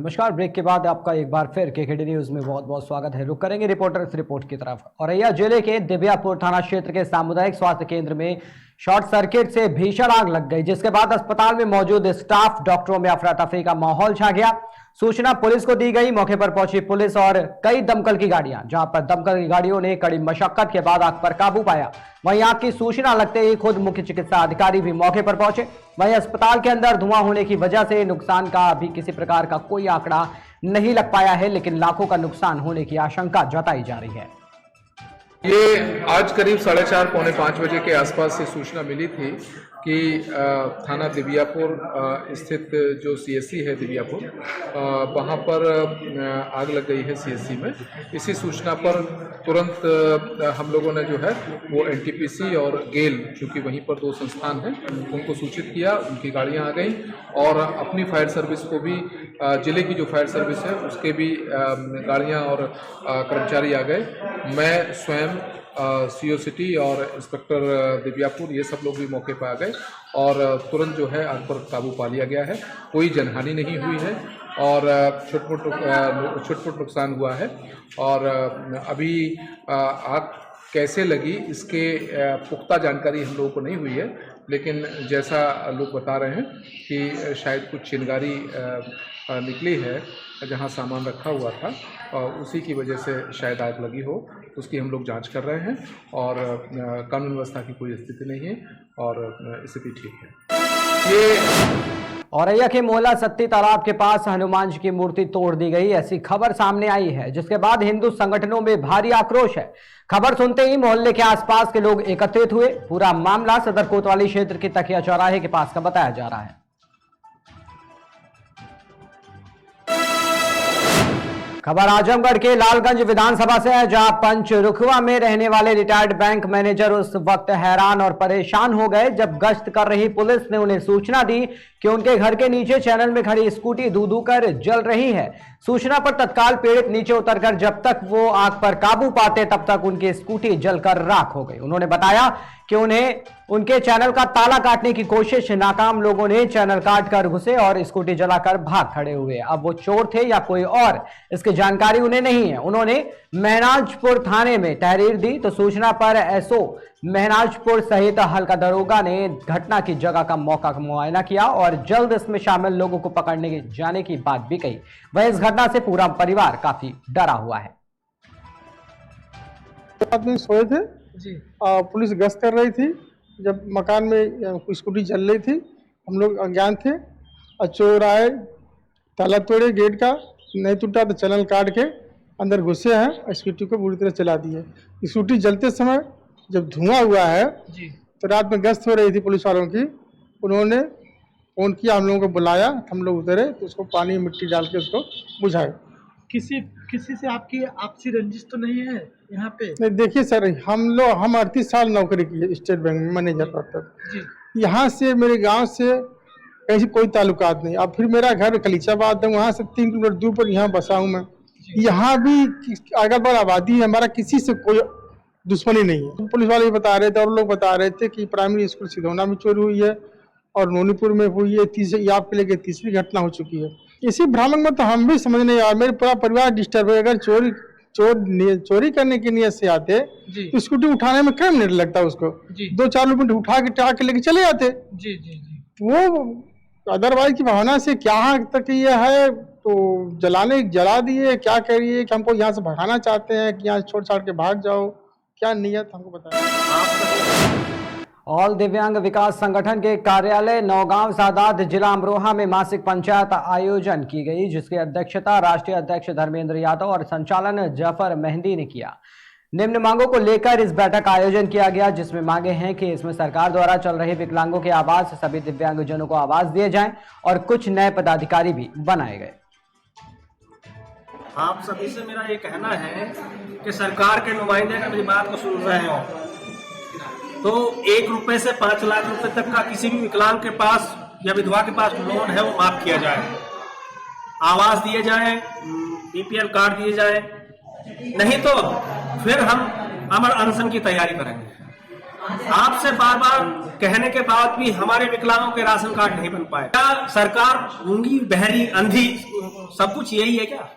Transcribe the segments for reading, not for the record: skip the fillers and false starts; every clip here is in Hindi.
नमस्कार। ब्रेक के बाद आपका एक बार फिर केकेडी न्यूज में बहुत बहुत स्वागत है। रुक करेंगे रिपोर्टर्स रिपोर्ट की तरफ। औरैया जिले के दिव्यापुर थाना क्षेत्र के सामुदायिक स्वास्थ्य केंद्र में शॉर्ट सर्किट से भीषण आग लग गई, जिसके बाद अस्पताल में मौजूद स्टाफ डॉक्टरों में अफरा तफरी का माहौल छा गया। सूचना पुलिस को दी गई। मौके पर पहुंची पुलिस और कई दमकल की गाड़ियां, जहां पर दमकल की गाड़ियों ने कड़ी मशक्कत के बाद आग पर काबू पाया। वहीं आग की सूचना लगते ही खुद मुख्य चिकित्सा अधिकारी भी मौके पर पहुंचे। वहीं अस्पताल के अंदर धुआं होने की वजह से नुकसान का अभी किसी प्रकार का कोई आंकड़ा नहीं लग पाया है, लेकिन लाखों का नुकसान होने की आशंका जताई जा रही है। ये आज करीब 4:30 पौने 5 बजे के आसपास से सूचना मिली थी कि थाना दिव्यापुर स्थित जो सीएससी है दिव्यापुर, वहाँ पर आग लग गई है सीएससी में। इसी सूचना पर तुरंत हम लोगों ने जो है वो एनटीपीसी और गेल, चूँकि वहीं पर दो संस्थान हैं, उनको सूचित किया। उनकी गाड़ियाँ आ गई और अपनी फायर सर्विस को भी, जिले की जो फायर सर्विस है उसके भी गाड़ियाँ और कर्मचारी आ गए। मैं स्वयं सीओ सिटी और इंस्पेक्टर दिव्यापुर, ये सब लोग भी मौके पर आ गए और तुरंत जो है आग पर काबू पा लिया गया है। कोई जनहानि नहीं हुई है और छुटपुट नुकसान हुआ है। और अभी आग कैसे लगी इसके पुख्ता जानकारी हम लोगों को नहीं हुई है, लेकिन जैसा लोग बता रहे हैं कि शायद कुछ चिंगारी निकली है जहां सामान रखा हुआ था और उसी की वजह से शायद आग लगी हो। उसकी हम लोग जांच कर रहे हैं और कानून व्यवस्था की कोई स्थिति नहीं है और स्थिति ठीक है। ये औरैया के मोहल्ला सत्ती तालाब के पास हनुमान जी की मूर्ति तोड़ दी गई, ऐसी खबर सामने आई है, जिसके बाद हिंदू संगठनों में भारी आक्रोश है। खबर सुनते ही मोहल्ले के आसपास के लोग एकत्रित हुए। पूरा मामला सदर कोतवाली क्षेत्र के तकिया चौराहे के पास का बताया जा रहा है। खबर आजमगढ़ के लालगंज विधानसभा से है, जहां पंच रुखवा में रहने वाले रिटायर्ड बैंक मैनेजर उस वक्त हैरान और परेशान हो गए जब गश्त कर रही पुलिस ने उन्हें सूचना दी कि उनके घर के नीचे चैनल में खड़ी स्कूटी धू धू कर जल रही है। सूचना पर तत्काल पीड़ित नीचे उतरकर जब तक वो आग पर काबू पाते तब तक उनकी स्कूटी जलकर राख हो गई। उन्होंने बताया कि उन्हें उनके चैनल का ताला काटने की कोशिश नाकाम, लोगों ने चैनल काट कर घुसे और स्कूटी जलाकर भाग खड़े हुए। अब वो चोर थे या कोई और, इसकी जानकारी उन्हें नहीं है। उन्होंने महनाजपुर थाने में तहरीर दी तो सूचना पर एसओ महनाजपुर सहित हल्का दरोगा ने घटना की जगह का मौका का मुआयना किया और जल्द इसमें शामिल लोगों को पकड़ने जाने की बात भी कही। वह इस घटना से पूरा परिवार काफी डरा हुआ है। आदमी सोए थे जी, पुलिस गश्त कर रही थी जब मकान में स्कूटी जल रही थी। हम लोग अज्ञान थे और चोर आए, ताला तोड़े, गेट का नहीं टूटा तो चैनल काट के अंदर घुसे हैं और स्कूटी को बुरी तरह चला दिए। स्कूटी जलते समय जब धुआं हुआ है जी, तो रात में गश्त हो रही थी पुलिस वालों की, उन्होंने फोन किया, हम लोगों को बुलाया, हम लोग उतरे तो उसको पानी मिट्टी डाल के उसको बुझाए। किसी से आपकी आपसी रंजिश तो नहीं है यहाँ पे? नहीं, देखिए सर, हम 38 साल नौकरी की स्टेट बैंक में मैनेजर पर। यहाँ से मेरे गांव से कहीं कोई ताल्लुकात नहीं। अब फिर मेरा घर कलीचाबाद है, वहाँ से 3 किलोमीटर दूर पर यहाँ बसा हूँ मैं। यहाँ भी अगल बगल आबादी है, हमारा किसी से कोई दुश्मनी नहीं है। पुलिस वाले भी बता रहे थे और लोग बता रहे थे कि प्राइमरी स्कूल सिधौना में चोरी हुई है और नोनीपुर में हुई है, आपके लेके तीसरी घटना हो चुकी है। इसी भ्रामक में तो हम भी समझ नहीं आ, मेरे पूरा परिवार डिस्टर्ब है। अगर चोरी करने की नियत से आते तो स्कूटी उठाने में क्या मिनट लगता उसको, 2-4 मिनट उठा के टाक के लेके चले जाते जी। वो अदरवाइज की भावना से क्या तक ये है तो जला दिए। क्या करिए कि हमको यहाँ से भगाना चाहते हैं कि यहाँ छोड़ छाड़ के भाग जाओ, क्या नियत हमको बताया। ऑल दिव्यांग विकास संगठन के कार्यालय नौगांव सादात जिला अमरोहा में मासिक पंचायत आयोजन की गई, जिसकी अध्यक्षता राष्ट्रीय अध्यक्ष धर्मेंद्र यादव और संचालन जफर मेहंदी ने किया। निम्न मांगों को लेकर इस बैठक का आयोजन किया गया, जिसमें मांगे हैं कि इसमें सरकार द्वारा चल रहे विकलांगों के आवास, सभी दिव्यांगजनों को आवास दिए जाएं और कुछ नए पदाधिकारी भी बनाए गए। आप सभी से मेरा ये कहना है कि सरकार के नुमाइंदे का मेरी बात को सुन रहे हो तो 1 रुपए से 5 लाख रुपए तक का किसी भी विकलांग के पास या विधवा के पास लोन है वो माफ किया जाए, आवास दिए जाए, बीपीएल कार्ड दिए जाए, नहीं तो फिर हम अमर अनशन की तैयारी करेंगे। आपसे बार बार कहने के बाद भी हमारे विकलांगों के राशन कार्ड नहीं बन पाए। क्या सरकार गूंगी, बहरी, अंधी सब कुछ यही है क्या?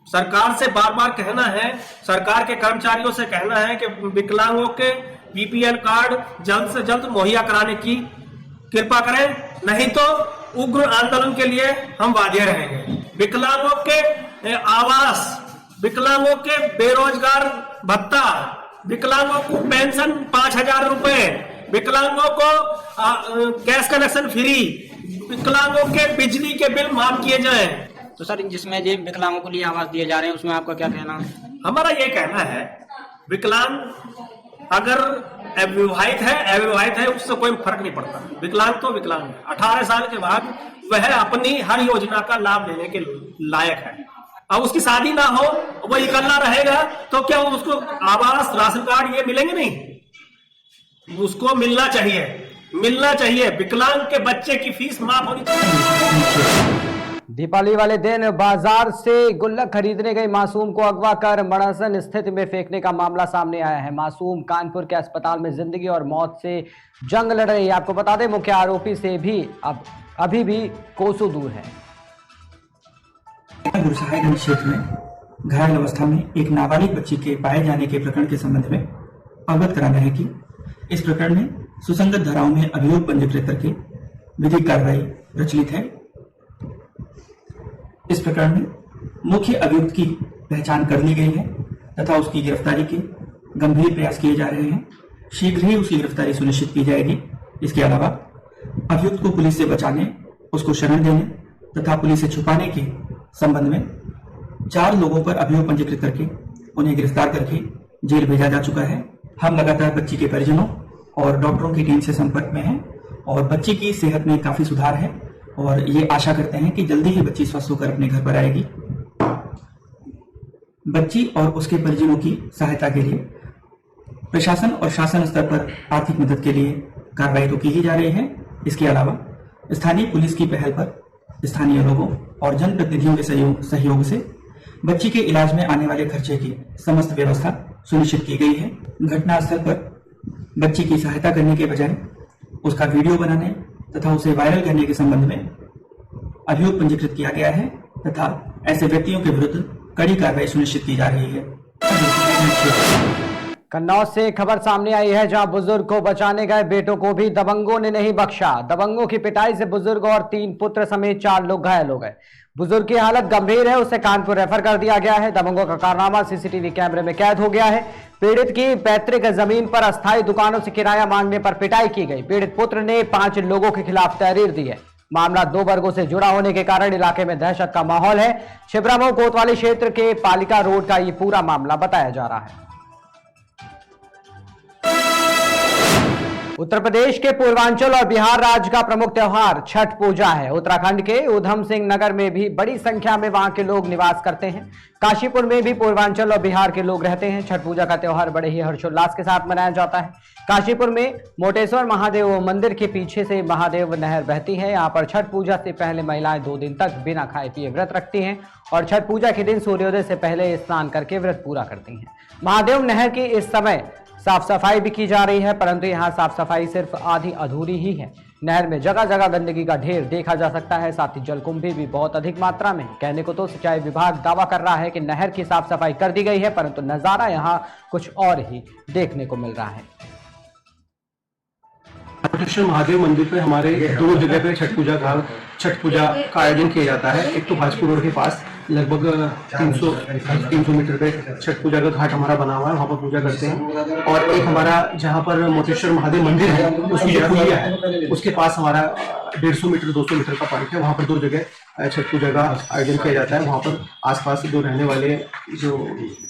सरकार से बार बार कहना है, सरकार के कर्मचारियों से कहना है कि विकलांगों के बीपीएल कार्ड जल्द से जल्द मुहैया कराने की कृपा करें, नहीं तो उग्र आंदोलन के लिए हम बाध्य रहेंगे। विकलांगों के आवास, विकलांगों के बेरोजगार भत्ता, विकलांगों को पेंशन 5,000 रुपए, विकलांगों को गैस कनेक्शन फ्री, विकलांगों के बिजली के बिल माफ किए जाएं। तो सर, जिसमें ये विकलांगों को लिए आवास दिए जा रहे हैं, उसमें आपका क्या कहना है? हमारा ये कहना है, विकलांग अगर अविवाहित है, अविवाहित है, उससे कोई फर्क नहीं पड़ता। विकलांग तो विकलांग है। 18 साल के बाद वह अपनी हर योजना का लाभ लेने के लायक है। अब उसकी शादी ना हो, वो इकल्ला रहेगा, तो क्या उसको आवास, राशन कार्ड ये मिलेंगे? नहीं, उसको मिलना चाहिए, मिलना चाहिए। विकलांग के बच्चे की फीस माफ होनी चाहिए। दीपावली वाले दिन बाजार से गुल्लक खरीदने गई मासूम को अगवा कर मड़सन स्थिति में फेंकने का मामला सामने आया है। मासूम कानपुर के अस्पताल में जिंदगी और मौत से जंग लड़ रही है। आपको बता दें, मुख्य आरोपी से भी अभी भी कोसों दूर है। गुरसहायगंज क्षेत्र में घायल अवस्था में एक नाबालिग बच्ची के पाए जाने के प्रकरण के संबंध में अवगत कराना है कि इस प्रकरण में सुसंगत धाराओं में अभियोग पंजीकृत करके विधिक कार्रवाई प्रचलित है। इस प्रकरण में मुख्य अभियुक्त की पहचान कर ली गई है तथा उसकी गिरफ्तारी के गंभीर प्रयास किए जा रहे हैं। शीघ्र ही उसकी गिरफ्तारी सुनिश्चित की जाएगी। इसके अलावा अभियुक्त को पुलिस से बचाने, उसको शरण देने तथा पुलिस से छुपाने के संबंध में 4 लोगों पर अभियोग पंजीकृत करके उन्हें गिरफ्तार करके जेल भेजा जा चुका है। हम लगातार बच्ची के परिजनों और डॉक्टरों की टीम से संपर्क में हैं और बच्ची की सेहत में काफी सुधार है और ये आशा करते हैं कि जल्दी ही बच्ची स्वस्थ होकर अपने घर पर आएगी। बच्ची और उसके परिजनों की सहायता के लिए प्रशासन और शासन स्तर पर आर्थिक मदद के लिए कार्रवाई तो की ही जा रही है। इसके अलावा स्थानीय पुलिस की पहल पर स्थानीय लोगों और जनप्रतिनिधियों के सहयोग से बच्ची के इलाज में आने वाले खर्चे की समस्त व्यवस्था सुनिश्चित की गई है। घटनास्थल पर बच्ची की सहायता करने के बजाय उसका वीडियो बनाने तथा उसे वायरल करने के संबंध में अभियोग पंजीकृत किया गया है तथा ऐसे व्यक्तियों के विरुद्ध कड़ी कार्रवाई सुनिश्चित की जा रही है। कन्नौज से खबर सामने आई है, जहां बुजुर्ग को बचाने गए बेटों को भी दबंगों ने नहीं बख्शा। दबंगों की पिटाई से बुजुर्ग और 3 पुत्र समेत 4 लोग घायल हो गए। बुजुर्ग की हालत गंभीर है, उसे कानपुर रेफर कर दिया गया है। दबंगों का कारनामा सीसीटीवी कैमरे में कैद हो गया है। पीड़ित की पैतृक जमीन पर अस्थायी दुकानों से किराया मांगने पर पिटाई की गई। पीड़ित पुत्र ने 5 लोगों के खिलाफ तहरीर दी है। मामला 2 वर्गों से जुड़ा होने के कारण इलाके में दहशत का माहौल है। छिबरामऊ कोतवाली क्षेत्र के पालिका रोड का ये पूरा मामला बताया जा रहा है। उत्तर प्रदेश के पूर्वांचल और बिहार राज्य का प्रमुख त्योहार छठ पूजा है। उत्तराखंड के उधम सिंह नगर में भी बड़ी संख्या में वहां के लोग निवास करते हैं। काशीपुर में भी पूर्वांचल और बिहार के लोग रहते हैं। छठ पूजा का त्योहार बड़े ही हर्षोल्लास के साथ मनाया जाता है। काशीपुर में मोटेश्वर महादेव मंदिर के पीछे से महादेव नहर बहती है। यहाँ पर छठ पूजा से पहले महिलाएं 2 दिन तक बिना खाए पिए व्रत रखती हैं और छठ पूजा के दिन सूर्योदय से पहले स्नान करके व्रत पूरा करती हैं। महादेव नहर की इस समय साफ सफाई भी की जा रही है, परंतु यहाँ साफ सफाई सिर्फ आधी अधूरी ही है। नहर में जगह जगह गंदगी का ढेर देखा जा सकता है। साथ ही जलकुंभी भी बहुत अधिक मात्रा में। कहने को तो सिंचाई विभाग दावा कर रहा है कि नहर की साफ सफाई कर दी गई है, परंतु नजारा यहाँ कुछ और ही देखने को मिल रहा है। मोटेश्वर महादेव मंदिर पे हमारे 2 जगह पे छठ पूजा का आयोजन किया जाता है। एक तो भाजपुर रोड के पास लगभग 300 मीटर पे छठ पूजा का घाट हमारा बना हुआ है, वहाँ पर पूजा करते हैं। और एक हमारा जहाँ पर मोटेश्वर महादेव मंदिर है, उसकी जो पुलिया है उसके पास हमारा 150 मीटर 200 मीटर का पार्क है। वहाँ पर 2 जगह छठ पूजा का आयोजन किया जाता है। वहाँ पर आसपास जो रहने वाले जो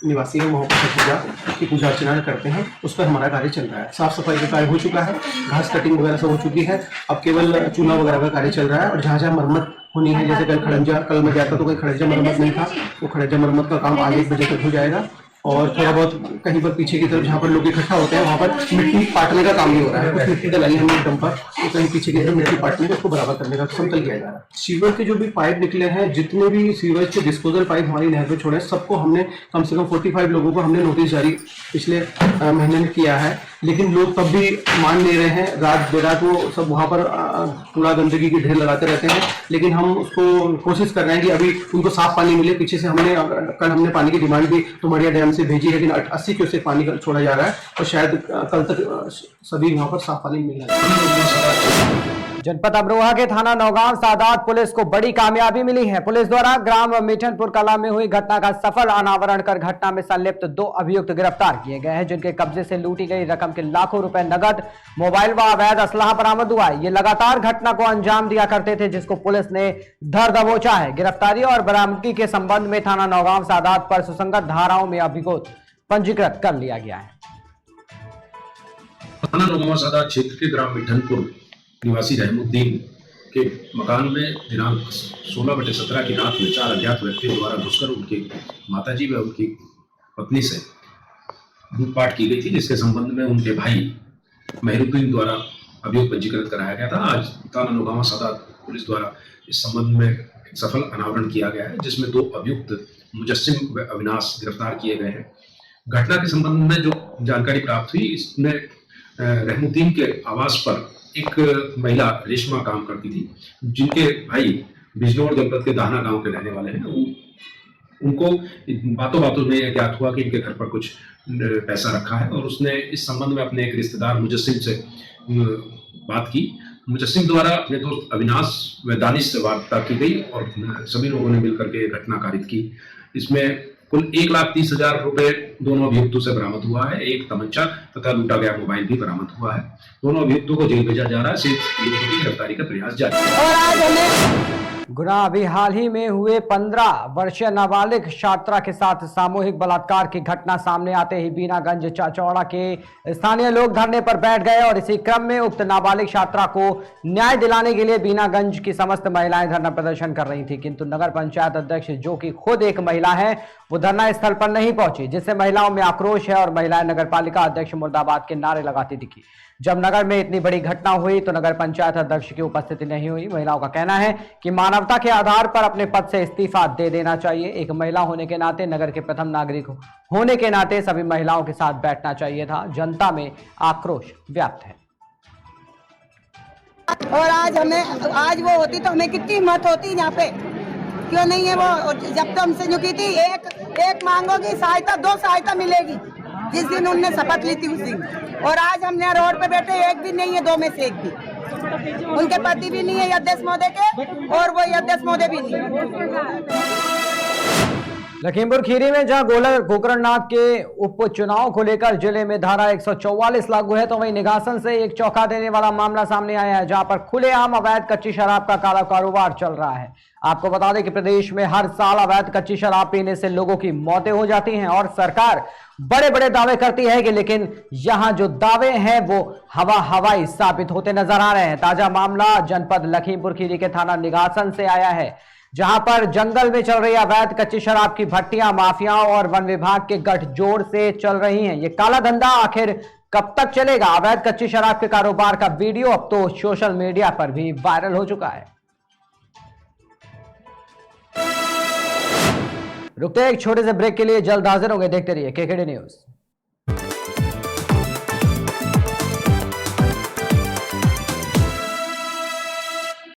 निवासी हैं वहाँ पर छठ पूजा की पूजा अर्चना करते हैं। उस पर हमारा कार्य चल रहा है। साफ सफाई का कार्य हो चुका है, घास कटिंग वगैरह सब हो चुकी है। अब केवल चूना वगैरह का कार्य चल रहा है। और जहाँ जहाँ मरम्मत होनी है, जैसे कल मैं गया था तो कोई खड़ंजा मरम्मत नहीं था, तो खड़ंजा मरम्मत का काम आज 1 बजे तक हो जाएगा। और थोड़ा बहुत कहीं पर पीछे की तरफ जहाँ पर लोग इकट्ठा होते हैं वहाँ पर मिट्टी पाटने का काम नहीं हो रहा है। कुछ मिट्टी डलाई हमने एकदम पर, तो कहीं पीछे की तरफ मिट्टी पाटने का उसको बराबर करने का समतल किया जा रहा है। सीवर के जो भी पाइप निकले हैं, जितने भी सीवर के डिस्पोजल पाइप हमारी नहर में छोड़े, सबको हमने कम से कम 45 लोगों को हमने नोटिस जारी पिछले महीने में किया है। लेकिन लोग तब भी मान नहीं रहे हैं। रात बेरात वो सब वहाँ पर कूड़ा गंदगी के ढेर लगाते रहते हैं, लेकिन हम उसको कोशिश कर रहे हैं कि अभी उनको साफ पानी मिले। पीछे से कल हमने पानी की डिमांड भी तुमरिया डैम से भेजी, लेकिन 80 क्यूसेक पानी छोड़ा जा रहा है और शायद कल तक सभी वहाँ पर साफ पानी मिल जाएगा। जनपद अमरोहा के थाना नौगांव सादात पुलिस को बड़ी कामयाबी मिली है। पुलिस द्वारा ग्राम मिठनपुर कला में हुई घटना का सफल अनावरण कर घटना में संलिप्त 2 अभियुक्त गिरफ्तार किए गए हैं, जिनके कब्जे से लूटी गई रकम के लाखों रुपए नगद, मोबाइल व अवैध असलाह बरामद हुआ है। ये लगातार घटना को अंजाम दिया करते थे, जिसको पुलिस ने धर दबोचा है। गिरफ्तारी और बरामदगी के संबंध में थाना नौगांव सादात पर सुसंगत धाराओं में अभियोग पंजीकृत कर लिया गया है। थाना नौगांव सादात क्षेत्र के ग्राम मिठनपुर निवासी रहमुद्दीन के मकान में दिनांक 16/17 की रात में 4 अज्ञात व्यक्तियों द्वारा घुसकर उनकी माताजी व उनकी पत्नी से लूटपाट की गई थी, जिसके संबंध में उनके भाई मेहरुद्दीन द्वारा अभियोग पंजीकृत कराया गया था। आज थाना नौगांव सादात पुलिस द्वारा इस संबंध में एक सफल अनावरण किया गया है, जिसमें 2 अभियुक्त मुजस्सिम व अविनाश गिरफ्तार किए गए हैं। घटना के संबंध में जो जानकारी प्राप्त हुई, इसमें रहमुद्दीन के आवास पर एक महिला रेशमा काम करती थी, जिनके भाई बिजनौर जनपद के दाहना गांव के रहने वाले हैं। उनको बातों बातों में ज्ञात हुआ कि इनके घर पर कुछ पैसा रखा है और उसने इस संबंध में अपने एक रिश्तेदार मुजस्सिम से बात की। मुजस्सिम द्वारा अपने दोस्त अविनाश व दानिश से वार्ता की गई और सभी लोगों ने मिलकर के घटना कारित की। इसमें कुल 1,30,000 रुपए दोनों अभियुक्तों से बरामद हुआ है। एक तमंचा तथा लूटा गया मोबाइल भी बरामद हुआ है। दोनों अभियुक्तों को जेल भेजा जा रहा है। शेष अभियुक्तों की गिरफ्तारी का प्रयास जारी है। गुना अभी हाल ही में हुए 15 वर्षीय नाबालिग छात्रा के साथ सामूहिक बलात्कार की घटना सामने आते ही बीनागंज चाचौड़ा के स्थानीय लोग धरने पर बैठ गए और इसी क्रम में उक्त नाबालिग छात्रा को न्याय दिलाने के लिए बीनागंज की समस्त महिलाएं धरना प्रदर्शन कर रही थी, किंतु नगर पंचायत अध्यक्ष, जो कि खुद एक महिला है, वो धरना स्थल पर नहीं पहुंची, जिससे महिलाओं में आक्रोश है और महिलाएं नगर पालिका अध्यक्ष मुर्दाबाद के नारे लगाती दिखी। जब नगर में इतनी बड़ी घटना हुई तो नगर पंचायत अध्यक्ष की उपस्थिति नहीं हुई। महिलाओं का कहना है कि मानवता के आधार पर अपने पद से इस्तीफा दे देना चाहिए। एक महिला होने के नाते, नगर के प्रथम नागरिक होने के नाते सभी महिलाओं के साथ बैठना चाहिए था। जनता में आक्रोश व्याप्त है। और आज वो होती तो हमें कितनी हिम्मत होती यहाँ पे, क्यों नहीं है वो? जब तो हमसे जो की थी, एक मांगोगी सहायता, 2 सहायता मिलेगी, जिस दिन उनने शपथ ली थी उस दिन। और आज हमने रोड पे बैठे, एक भी नहीं है, 2 में से एक भी। उनके पति भी नहीं है अध्यक्ष महोदय के, और वो अध्यक्ष महोदय भी नहीं। लखीमपुर खीरी में जहां गोकरणनाथ के उपचुनाव को लेकर जिले में धारा 144 लागू है, तो वहीं निगासन से एक चौंका देने वाला मामला सामने आया है, जहां पर खुलेआम अवैध कच्ची शराब का काला कारोबार चल रहा है। आपको बता दें कि प्रदेश में हर साल अवैध कच्ची शराब पीने से लोगों की मौतें हो जाती हैं और सरकार बड़े बड़े दावे करती है कि, लेकिन यहां जो दावे हैं वो हवाई साबित होते नजर आ रहे हैं। ताजा मामला जनपद लखीमपुर खीरी के थाना निगासन से आया है, जहां पर जंगल में चल रही अवैध कच्ची शराब की भट्टियां माफियाओं और वन विभाग के गठजोड़ से चल रही हैं। ये काला धंधा आखिर कब तक चलेगा? अवैध कच्ची शराब के कारोबार का वीडियो अब तो सोशल मीडिया पर भी वायरल हो चुका है। रुकते हैं एक छोटे से ब्रेक के लिए, जल्द हाजिर होंगे। देखते रहिए केकेडी न्यूज।